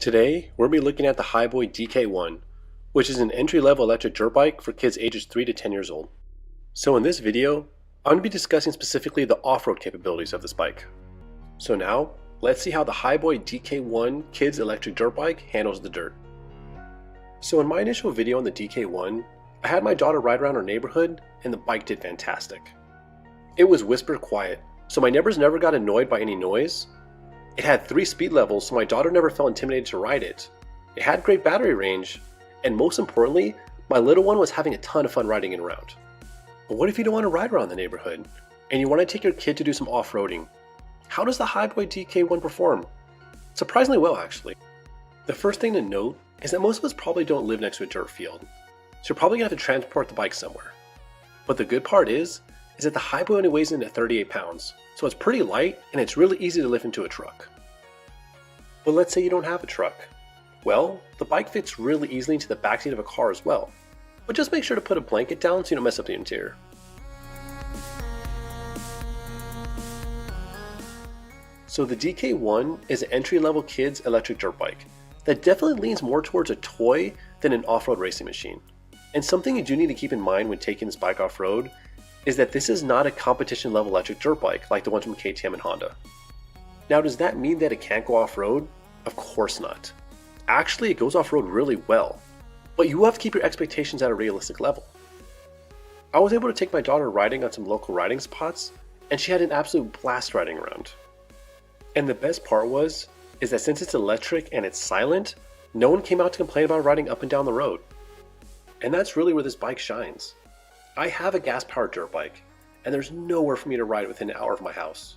Today, we'll be looking at the Hiboy DK1, which is an entry-level electric dirt bike for kids ages 3 to 10 years old. So in this video, I'm going to be discussing specifically the off-road capabilities of this bike. So now, let's see how the Hiboy DK1 kids electric dirt bike handles the dirt. So in my initial video on the DK1, I had my daughter ride around our neighborhood and the bike did fantastic. It was whisper quiet, so my neighbors never got annoyed by any noise. It had 3 speed levels, so my daughter never felt intimidated to ride it. It had great battery range, and most importantly, my little one was having a ton of fun riding it around. But what if you don't want to ride around the neighborhood, and you want to take your kid to do some off-roading? How does the Hiboy DK1 perform? Surprisingly well, actually. The first thing to note is that most of us probably don't live next to a dirt field, so you're probably going to have to transport the bike somewhere. But the good part is that the Hiboy only weighs in at 38 pounds, so it's pretty light and it's really easy to lift into a truck. But let's say you don't have a truck. Well, the bike fits really easily into the backseat of a car as well, but just make sure to put a blanket down so you don't mess up the interior. So the DK1 is an entry-level kids electric dirt bike that definitely leans more towards a toy than an off-road racing machine. And something you do need to keep in mind when taking this bike off-road is that this is not a competition level electric dirt bike like the ones from KTM and Honda. Now, does that mean that it can't go off-road? Of course not. Actually, it goes off-road really well, but you have to keep your expectations at a realistic level. I was able to take my daughter riding on some local riding spots, and she had an absolute blast riding around. And the best part is that since it's electric and it's silent, no one came out to complain about riding up and down the road. And that's really where this bike shines. I have a gas-powered dirt bike, and there's nowhere for me to ride within an hour of my house.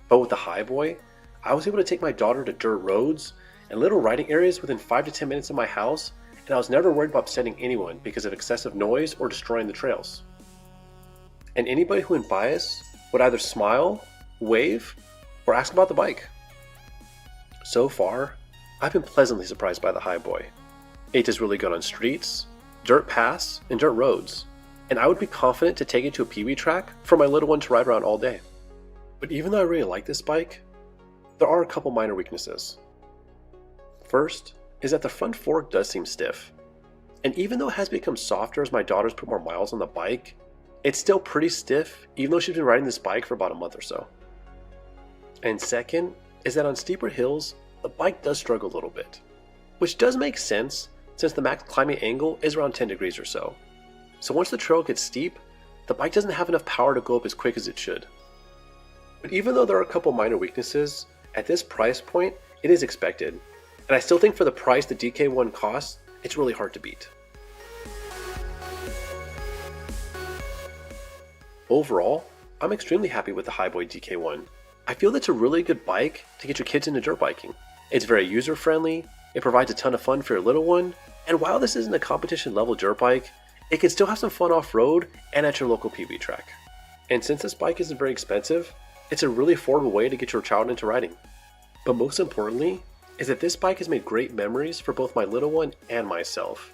But with the Hiboy, I was able to take my daughter to dirt roads and little riding areas within 5 to 10 minutes of my house, and I was never worried about upsetting anyone because of excessive noise or destroying the trails. And anybody who would buy us would either smile, wave, or ask about the bike. So far, I've been pleasantly surprised by the Hiboy. It does really good on streets, dirt paths, and dirt roads. And I would be confident to take it to a PB track for my little one to ride around all day. But even though I really like this bike, there are a couple minor weaknesses. First is that the front fork does seem stiff. And even though it has become softer as my daughter's put more miles on the bike, it's still pretty stiff even though she's been riding this bike for about a month or so. And second is that on steeper hills, the bike does struggle a little bit. Which does make sense since the max climbing angle is around 10 degrees or so. So once the trail gets steep, the bike doesn't have enough power to go up as quick as it should. But even though there are a couple minor weaknesses, at this price point, it is expected. And I still think for the price the DK1 costs, it's really hard to beat. Overall, I'm extremely happy with the Hiboy DK1. I feel that's a really good bike to get your kids into dirt biking. It's very user-friendly, it provides a ton of fun for your little one, and while this isn't a competition level dirt bike, it can still have some fun off-road and at your local PB track. And since this bike isn't very expensive, it's a really affordable way to get your child into riding. But most importantly, is that this bike has made great memories for both my little one and myself.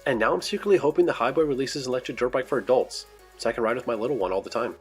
And now I'm secretly hoping the Hiboy releases an electric dirt bike for adults, so I can ride with my little one all the time.